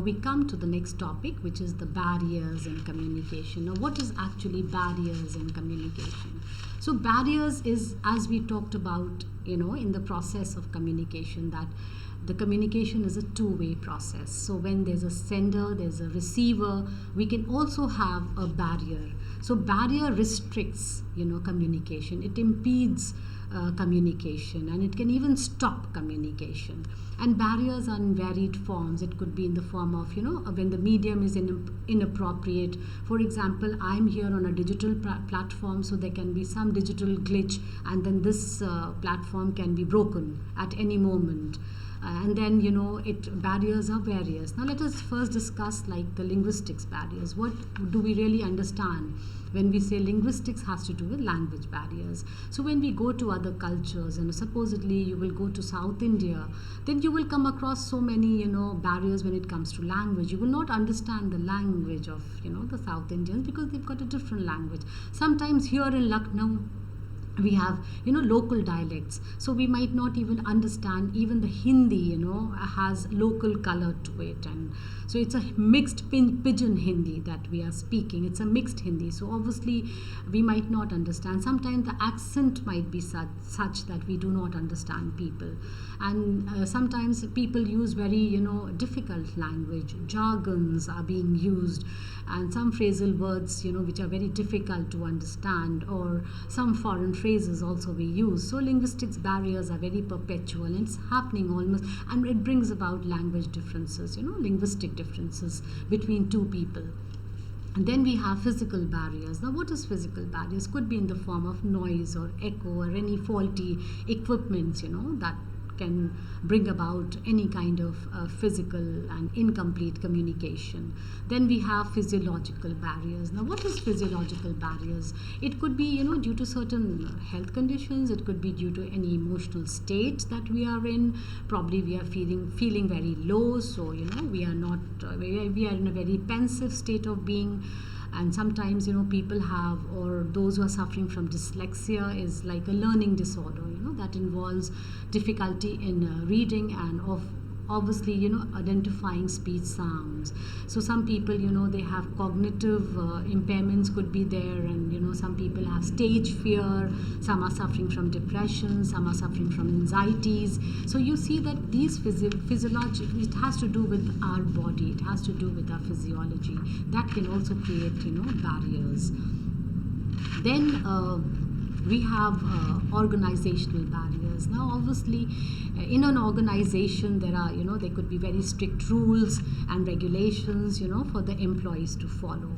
we come to the next topic, which is the barriers in communication. Now, what is actually barriers in communication? So barriers is, as we talked about, in the process of communication, that the communication is a two-way process. So when there's a sender, there's a receiver, we can also have a barrier. So barrier restricts, communication. It impedes communication, and it can even stop communication. And barriers are in varied forms. It could be in the form of, when the medium is inappropriate. For example, I'm here on a digital platform, so there can be some digital glitch, and then this platform can be broken at any moment. And then, barriers are various. Now let us first discuss like the linguistics barriers. What do we really understand when we say linguistics has to do with language barriers? So when we go to other cultures, and supposedly you will go to South India, then you will come across so many, barriers when it comes to language. You will not understand the language of, the South Indians, because they've got a different language. Sometimes here in Lucknow, we have local dialects, so we might not even understand even the Hindi has local color to it. And so it's a mixed pidgin Hindi that we are speaking. It's a mixed Hindi, so obviously we might not understand. Sometimes the accent might be such that we do not understand people. And sometimes people use very difficult language. Jargons are being used, and some phrasal words which are very difficult to understand, or some foreign phrases also we use. So linguistics barriers are very perpetual, and it's happening almost, and it brings about language differences, linguistic differences between two people. And then we have physical barriers. Now, what is physical barriers? Could be in the form of noise or echo or any faulty equipments, that can bring about any kind of physical and incomplete communication. Then we have physiological barriers. Now, what is physiological barriers? It could be, due to certain health conditions. It could be due to any emotional state that we are in. Probably we are feeling very low, so we are not we are in a very pensive state of being. And sometimes people have, or those who are suffering from dyslexia, is like a learning disorder, that involves difficulty in reading and obviously identifying speech sounds. So some people they have cognitive impairments could be there, and some people have stage fear, some are suffering from depression, some are suffering from anxieties. So you see that these physiological, it has to do with our body, it has to do with our physiology, that can also create barriers. Then we have organizational barriers. Now obviously in an organization there are there could be very strict rules and regulations for the employees to follow.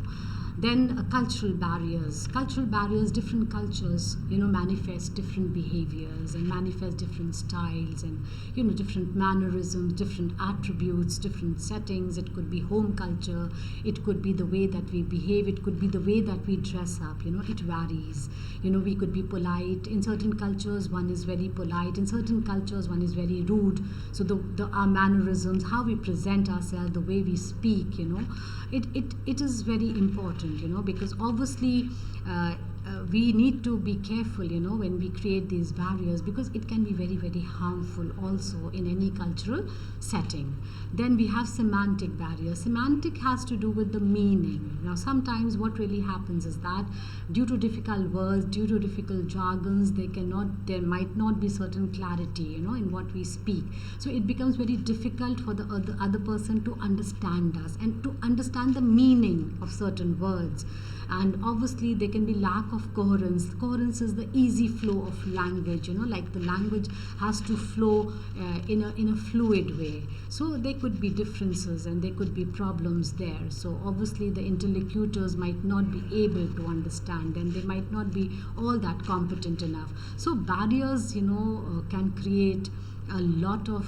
Then cultural barriers. Different cultures manifest different behaviors and manifest different styles and different mannerisms, different attributes, different settings. It could be home culture, it could be the way that we behave, it could be the way that we dress up. It varies. We could be polite. In certain cultures one is very polite, in certain cultures one is very rude. So our mannerisms, how we present ourselves, the way we speak, it is very important, because obviously we need to be careful, when we create these barriers, because it can be very, very harmful also in any cultural setting. Then we have semantic barriers. Semantic has to do with the meaning. Now, sometimes what really happens is that due to difficult words, due to difficult jargons, there might not be certain clarity, in what we speak. So it becomes very difficult for the other person to understand us and to understand the meaning of certain words. And obviously there can be lack of coherence. Coherence is the easy flow of language, like the language has to flow in a fluid way. So there could be differences and there could be problems there. So obviously the interlocutors might not be able to understand, and they might not be all that competent enough. So barriers can create a lot of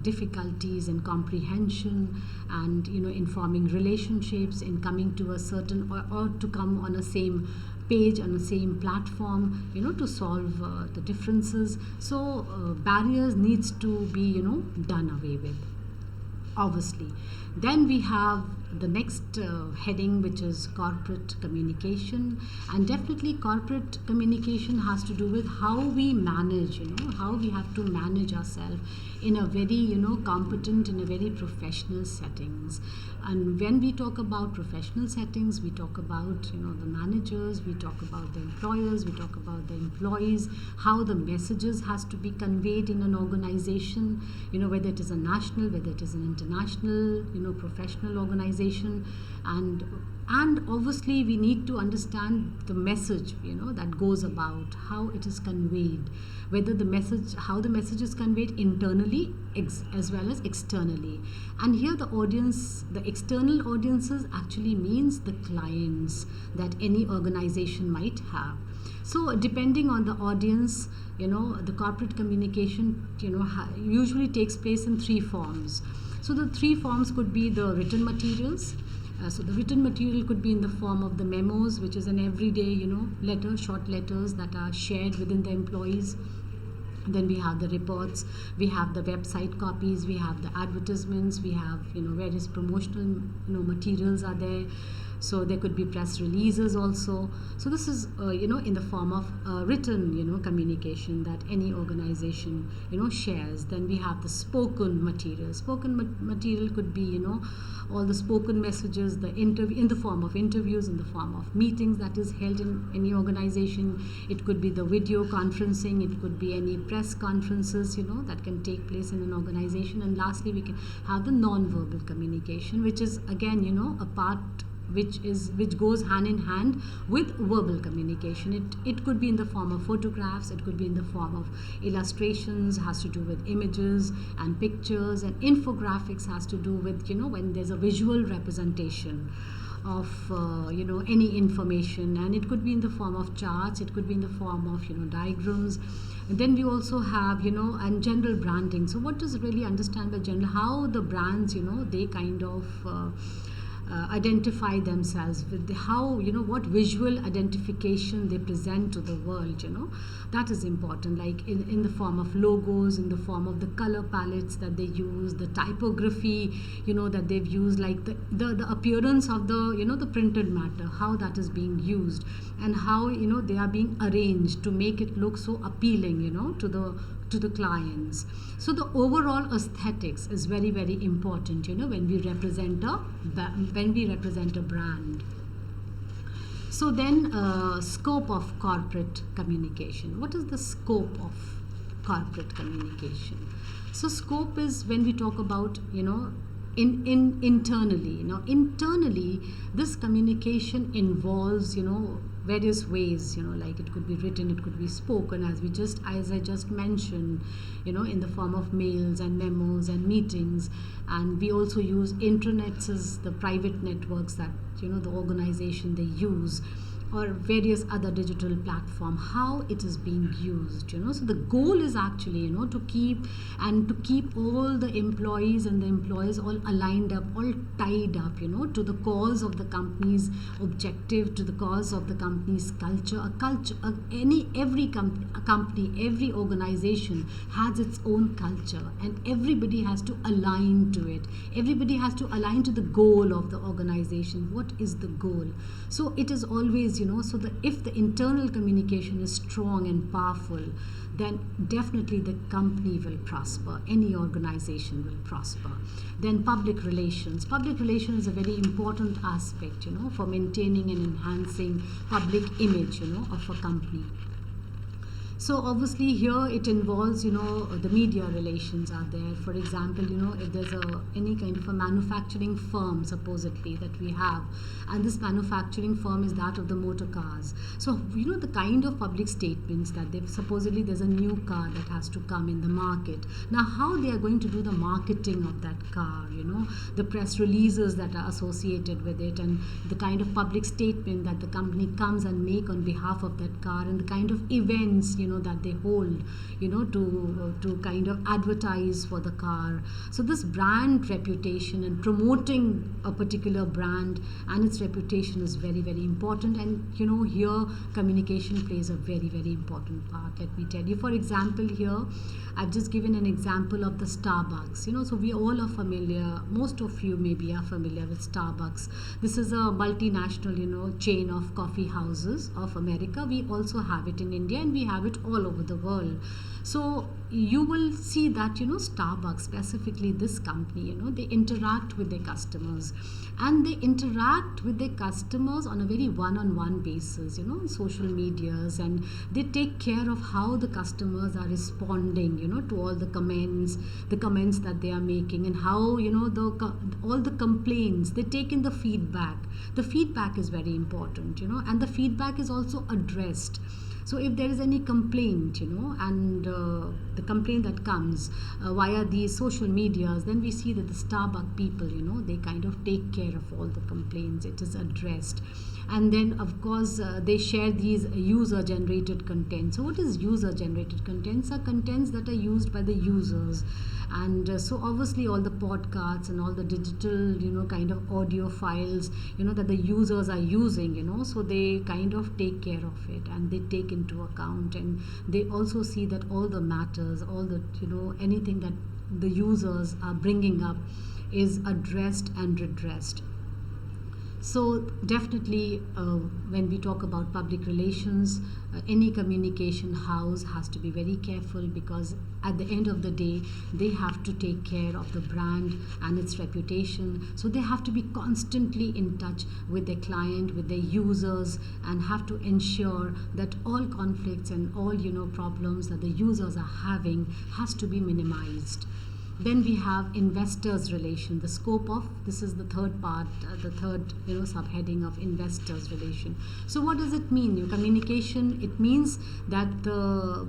difficulties in comprehension and in forming relationships, in coming to a certain or to come on a same page, on the same platform, to solve the differences. So barriers needs to be done away with. obviously. Then we have the next heading, which is corporate communication. And definitely corporate communication has to do with how we manage, how we have to manage ourselves in a very, competent, in a very professional settings. And when we talk about professional settings, we talk about, the managers, we talk about the employers, we talk about the employees, how the messages has to be conveyed in an organization, whether it is a national, whether it is an international, professional organization. And obviously we need to understand the message, that goes about, how it is conveyed, whether how the message is conveyed internally as well as externally. And here the external audiences actually means the clients that any organization might have. So depending on the audience, the corporate communication, usually takes place in three forms. So the three forms could be the written materials. So the written material could be in the form of the memos, which is an everyday, short letters that are shared within the employees. Then we have the reports, we have the website copies, we have the advertisements, we have, various promotional, materials are there. So there could be press releases also. So this is, in the form of written, communication that any organization, shares. Then we have the spoken material. Spoken material could be, all the spoken messages, in the form of interviews, in the form of meetings that is held in any organization. It could be the video conferencing. It could be any press conferences, that can take place in an organization. And lastly, we can have the non-verbal communication, which is again, a part which goes hand in hand with verbal communication. It could be in the form of photographs, it could be in the form of illustrations, has to do with images and pictures, and infographics has to do with, when there's a visual representation of any information. And it could be in the form of charts, it could be in the form of diagrams. And then we also have and general branding. So what does really understand by general, how the brands they kind of identify themselves with how what visual identification they present to the world. That is important, like in the form of logos, in the form of the color palettes that they use, the typography that they've used, like the appearance of the the printed matter, how that is being used, and how they are being arranged to make it look so appealing to the clients. So the overall aesthetics is very, very important when we represent a brand. So then scope of corporate communication. What is the scope of corporate communication? So scope is when we talk about internally. Now internally, this communication involves various ways, like it could be written, it could be spoken, as I just mentioned, in the form of mails and memos and meetings. And we also use intranets as the private networks that the organization they use, or various other digital platform, how it is being used. So the goal is actually to keep all the employees and the employees all aligned up, all tied up to the cause of the company's objective, to the cause of the company's culture. Every company, every organization has its own culture, and everybody has to align to it. Everybody has to align to the goal of the organization. What is the goal? So it is always so if the internal communication is strong and powerful, then definitely the company will prosper, any organization will prosper. Then public relations. Public relations is a very important aspect, for maintaining and enhancing public image, of a company. So obviously here it involves, the media relations are there. For example, if there's any kind of a manufacturing firm supposedly that we have, and this manufacturing firm is that of the motor cars. So, the kind of public statements that supposedly there's a new car that has to come in the market. Now, how they are going to do the marketing of that car, the press releases that are associated with it, and the kind of public statement that the company comes and make on behalf of that car, and the kind of events, that they hold, to kind of advertise for the car. So this brand reputation and promoting a particular brand and its reputation is very, very important. And here communication plays a very, very important part. Let me tell you, for example, here I've just given an example of the Starbucks. So we all are familiar, most of you maybe are familiar with Starbucks. This is a multinational chain of coffee houses of America. We also have it in India, and we have it all over the world. So you will see that Starbucks, specifically this company, they interact with their customers, and they interact with their customers on a very one-on-one basis, on social medias, and they take care of how the customers are responding, to all the comments that they are making, and how all the complaints, they take in the feedback. The feedback is very important, and the feedback is also addressed. So if there is any complaint, and the complaint that comes via these social medias, then we see that the Starbucks people, they kind of take care of all the complaints. It is addressed. And then, of course, they share these user-generated content. So what is user-generated contents? Are contents that are used by the users. And so obviously all the podcasts and all the digital, kind of audio files, that the users are using, so they kind of take care of it, and they take into account, and they also see that all the matters, all the, anything that the users are bringing up is addressed and redressed. So definitely when we talk about public relations, any communication house has to be very careful, because at the end of the day they have to take care of the brand and its reputation. So they have to be constantly in touch with their client, with their users, and have to ensure that all conflicts and all problems that the users are having has to be minimized. Then we have investors relation, the scope of, this is the third part, the third subheading of investors relation. So what does it mean? Communication, it means that the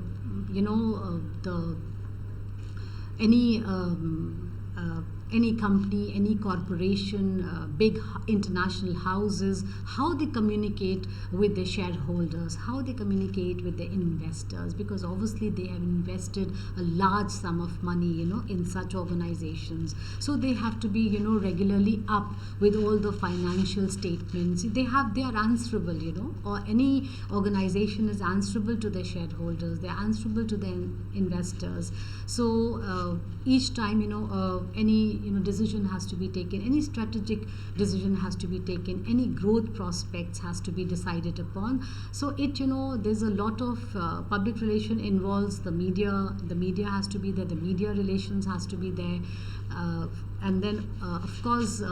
any company, any corporation, big international houses, how they communicate with their shareholders, how they communicate with their investors, because obviously they have invested a large sum of money, in such organizations. So they have to be, regularly up with all the financial statements. They are answerable, or any organization is answerable to their shareholders. They are answerable to their investors. So each time, any decision has to be taken, any strategic decision has to be taken, any growth prospects has to be decided upon. So it, there's a lot of public relation involves the media. The media has to be there, the media relations has to be there, and then of course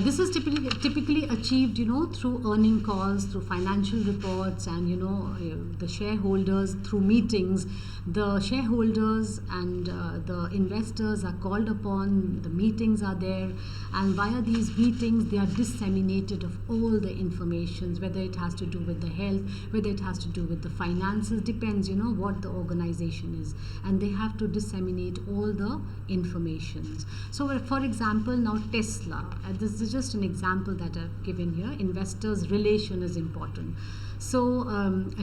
this is typically achieved, through earning calls, through financial reports, and the shareholders through meetings. The shareholders and the investors are called upon. The meetings are there, and via these meetings they are disseminated of all the information, whether it has to do with the health, whether it has to do with the finances, depends, what the organization is, and they have to disseminate all the information. So for example, now Tesla, this is just an example that I've given here. Investors relation is important. So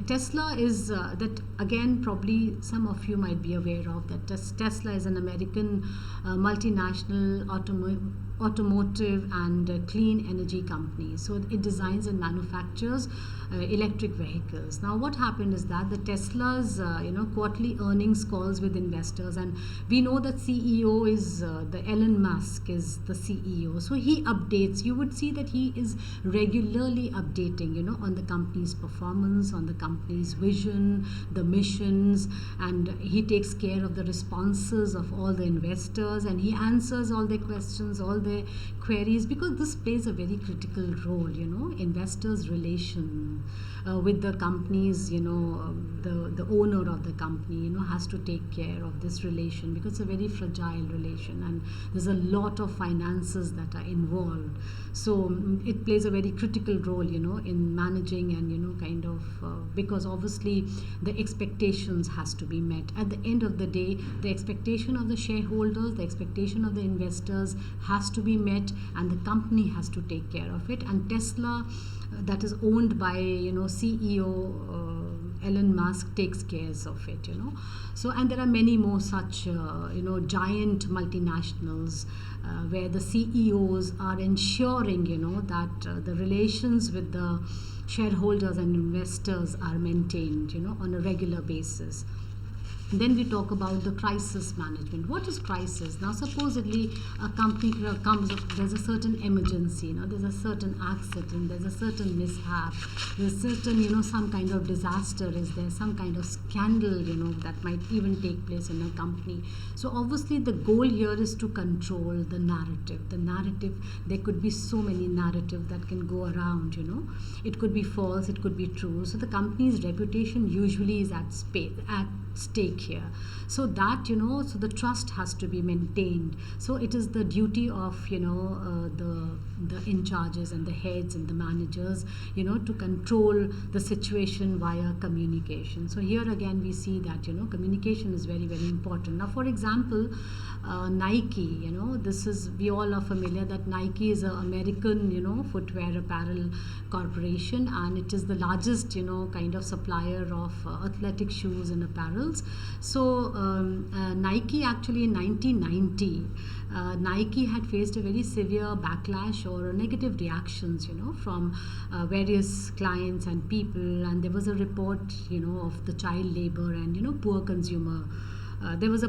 Tesla is that, again, probably some of you might be aware of that Tesla is an American multinational automotive and clean energy company. So it designs and manufactures electric vehicles. Now what happened is that the Tesla's quarterly earnings calls with investors, and we know that CEO is the Elon Musk is the CEO. So he updates. You would see that he is regularly updating on the company's performance, on the company's vision, the missions, and he takes care of the responses of all the investors, and he answers all their questions, all their queries, because this plays a very critical role, investors relation with the companies, the owner of the company, has to take care of this relation, because it's a very fragile relation and there's a lot of finances that are involved. So it plays a very critical role, in managing and, because obviously the expectations has to be met. At the end of the day, the expectation of the shareholders, the expectation of the investors has to be met, and the company has to take care of it. And Tesla, that is owned by CEO Elon Musk takes cares of it, So, and there are many more such, giant multinationals where the CEOs are ensuring, that the relations with the shareholders and investors are maintained, on a regular basis. Then we talk about the crisis management. What is crisis? Now, supposedly a company comes up, there's a certain emergency, there's a certain accident, there's a certain mishap, there's certain, some kind of disaster is there, some kind of scandal, that might even take place in a company. So obviously the goal here is to control the narrative. The narrative, there could be so many narratives that can go around, It could be false, it could be true. So the company's reputation usually is at stake here, so that so the trust has to be maintained. So it is the duty of the in charges and the heads and the managers to control the situation via communication. So here again we see that communication is very, very important. Now, for example, Nike, this is, we all are familiar that Nike is an American footwear apparel corporation, and it is the largest kind of supplier of athletic shoes and apparels. So Nike, actually in 1990, Nike had faced a very severe backlash or negative reactions from various clients and people, and there was a report of the child labor and poor consumer. There was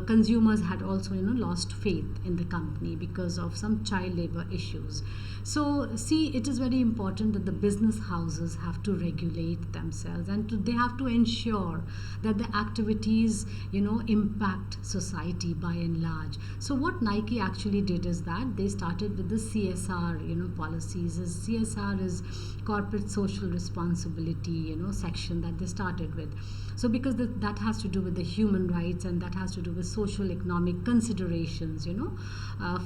consumers had also lost faith in the company because of some child labor issues. So see, it is very important that the business houses have to regulate themselves, and they have to ensure that the activities impact society by and large. So what Nike actually did is that they started with the CSR policies. CSR is corporate social responsibility section that they started with. So because that has to do with the human rights, and that has to do with social economic considerations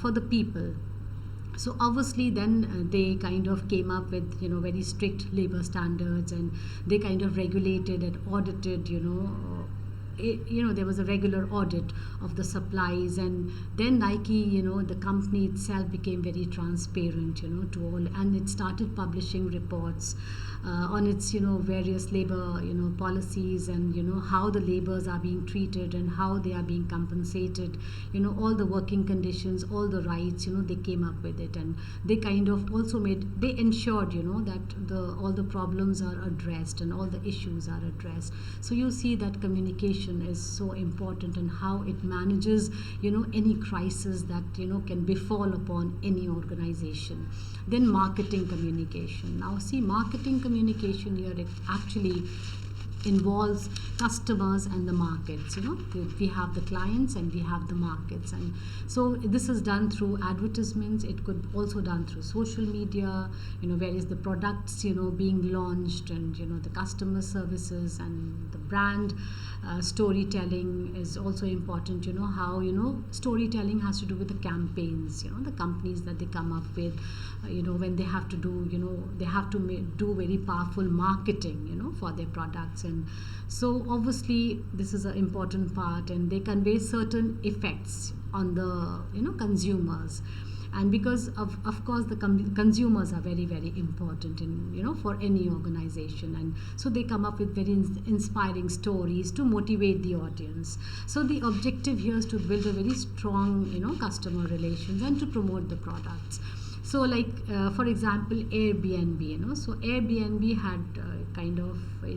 for the people. So obviously then they kind of came up with very strict labor standards, and they kind of regulated and audited there was a regular audit of the supplies, and then Nike, the company itself became very transparent, to all, and it started publishing reports on its, various labor, policies, and, how the laborers are being treated and how they are being compensated, all the working conditions, all the rights, they came up with it, and they kind of also they ensured, that all the problems are addressed and all the issues are addressed. So you see that communication is so important, and how it manages any crisis that can befall upon any organization. Then marketing communication. Now see, marketing communication here, it actually involves customers and the markets. We have the clients and we have the markets, and so this is done through advertisements. It could also done through social media, where is the products being launched, and the customer services and the brand storytelling is also important. How storytelling has to do with the campaigns, the companies that they come up with, when they have to do they have to do very powerful marketing for their products. And so obviously this is an important part, and they convey certain effects on the consumers. And because of course the consumers are very, very important in for any organization, and so they come up with very inspiring stories to motivate the audience. So the objective here is to build a very strong customer relations and to promote the products. So like for example, Airbnb, so Airbnb had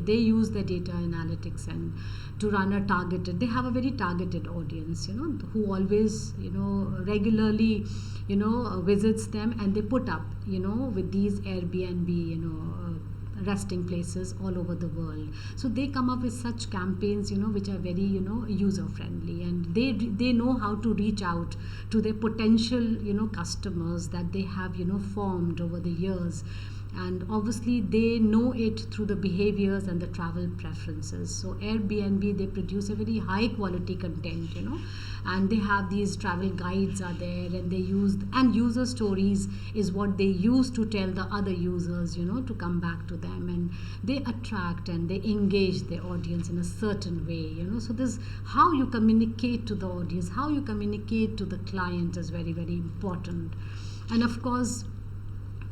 they use the data analytics and to run a targeted, they have a very targeted audience, who always, regularly, visits them, and they put up, with these Airbnb, resting places all over the world. So they come up with such campaigns, which are very, user friendly, and they know how to reach out to their potential, customers that they have, formed over the years. And obviously they know it through the behaviors and the travel preferences. So Airbnb, they produce a very high quality content, and they have these travel guides are there, and they use, and user stories is what they use to tell the other users, to come back to them, and they attract and they engage the audience in a certain way, So this, how you communicate to the audience, how you communicate to the client is very, very important. And of course,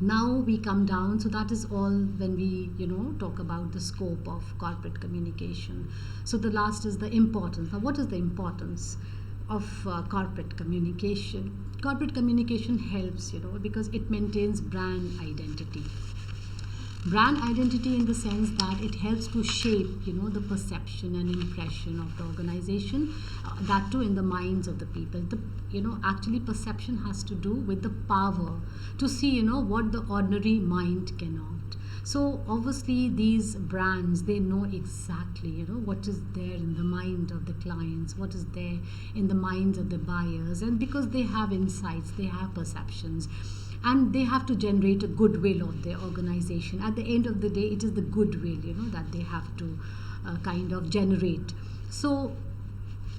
Now we come down, so that is all when we talk about the scope of corporate communication. So the last is the importance. Now what is the importance of corporate communication? Corporate communication helps because it maintains brand identity. Brand identity in the sense that it helps to shape the perception and impression of the organization, that too in the minds of the people. Actually perception has to do with the power to see what the ordinary mind cannot. So obviously these brands, they know exactly what is there in the mind of the clients, what is there in the minds of the buyers, and because they have insights, they have perceptions, and they have to generate a goodwill of their organization. At the end of the day, it is the goodwill that they have to kind of generate. So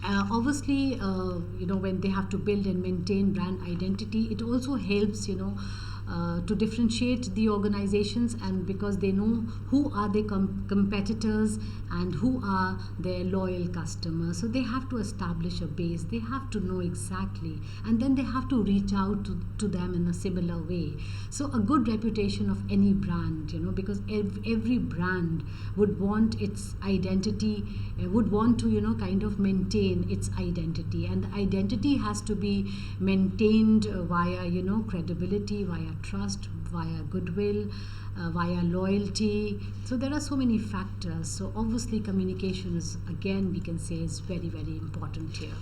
obviously when they have to build and maintain brand identity, it also helps to differentiate the organizations, and because they know who are their competitors and who are their loyal customers. So they have to establish a base, they have to know exactly, and then they have to reach out to them in a similar way. So a good reputation of any brand, because every brand would want its identity, would want to kind of maintain its identity, and the identity has to be maintained via credibility, via trust, via goodwill, via loyalty. So there are so many factors. So obviously communication is, again, we can say, is very, very important here.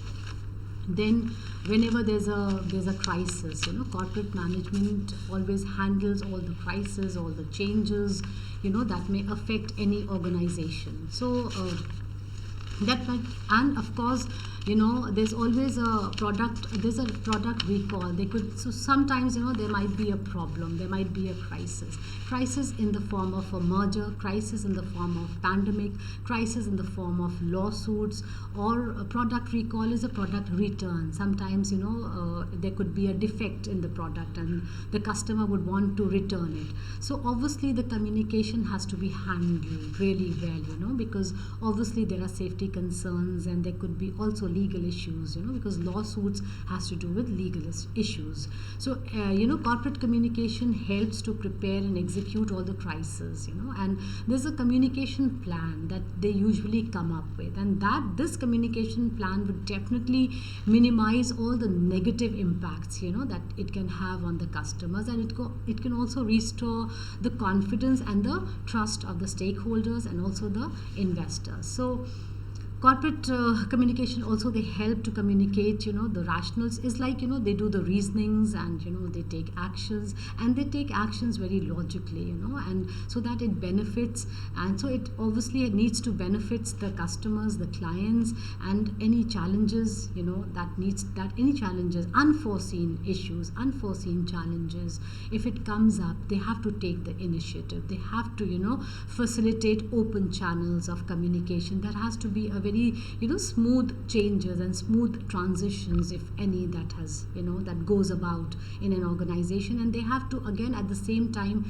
Then whenever there's a crisis, corporate management always handles all the crises, all the changes that may affect any organization. So and of course there's always a product recall. So sometimes there might be a problem, there might be a crisis in the form of a merger, crisis in the form of pandemic, crisis in the form of lawsuits, or a product recall is a product return. Sometimes there could be a defect in the product and the customer would want to return it. So obviously the communication has to be handled really well, because obviously there are safety concerns, and there could be also legal issues, because lawsuits has to do with legal issues. So corporate communication helps to prepare and execute all the crises, and there's a communication plan that they usually come up with, and this communication plan would definitely minimize all the negative impacts that it can have on the customers, and it can also restore the confidence and the trust of the stakeholders and also the investors. So corporate communication also, they help to communicate the rationals. Is like they do the reasonings, and they take actions, and they take actions very logically, and so that it benefits, and so it obviously needs to benefits the customers, the clients, and any challenges any challenges, unforeseen issues, unforeseen challenges, if it comes up, they have to take the initiative. They have to facilitate open channels of communication. There has to be a very smooth changes and smooth transitions, if any, that has that goes about in an organization, and they have to, again, at the same time,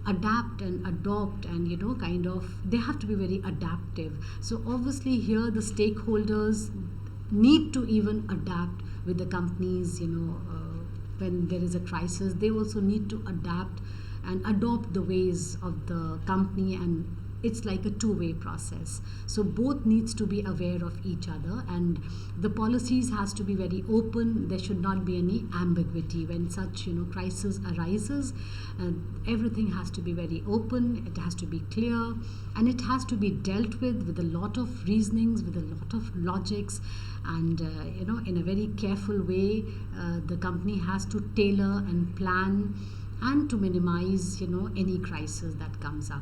adapt and adopt, and they have to be very adaptive. So obviously here the stakeholders need to even adapt with the companies. When there is a crisis, they also need to adapt and adopt the ways of the company, and it's like a two-way process. So both needs to be aware of each other, and the policies has to be very open. There should not be any ambiguity when such crisis arises. Everything has to be very open, it has to be clear, and it has to be dealt with a lot of reasonings, with a lot of logics, and in a very careful way. The company has to tailor and plan and to minimize any crisis that comes up.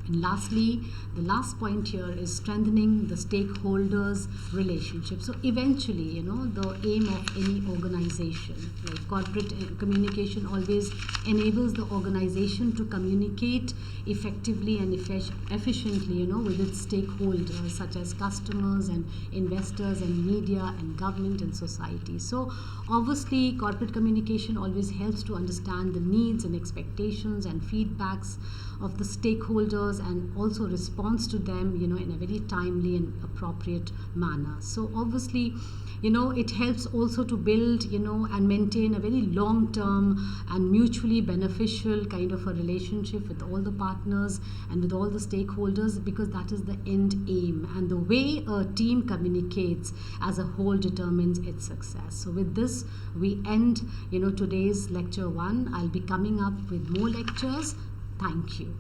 And lastly, the last point here is strengthening the stakeholders' relationship. So eventually, the aim of any organization, like corporate communication, always enables the organization to communicate effectively and efficiently, with its stakeholders, such as customers and investors and media and government and society. So obviously, corporate communication always helps to understand the needs and expectations and feedbacks of the stakeholders, answers and also responds to them, in a very timely and appropriate manner. So obviously, it helps also to build, and maintain a very long-term and mutually beneficial kind of a relationship with all the partners and with all the stakeholders, because that is the end aim. And the way a team communicates as a whole determines its success. So with this, we end, today's lecture 1. I'll be coming up with more lectures. Thank you.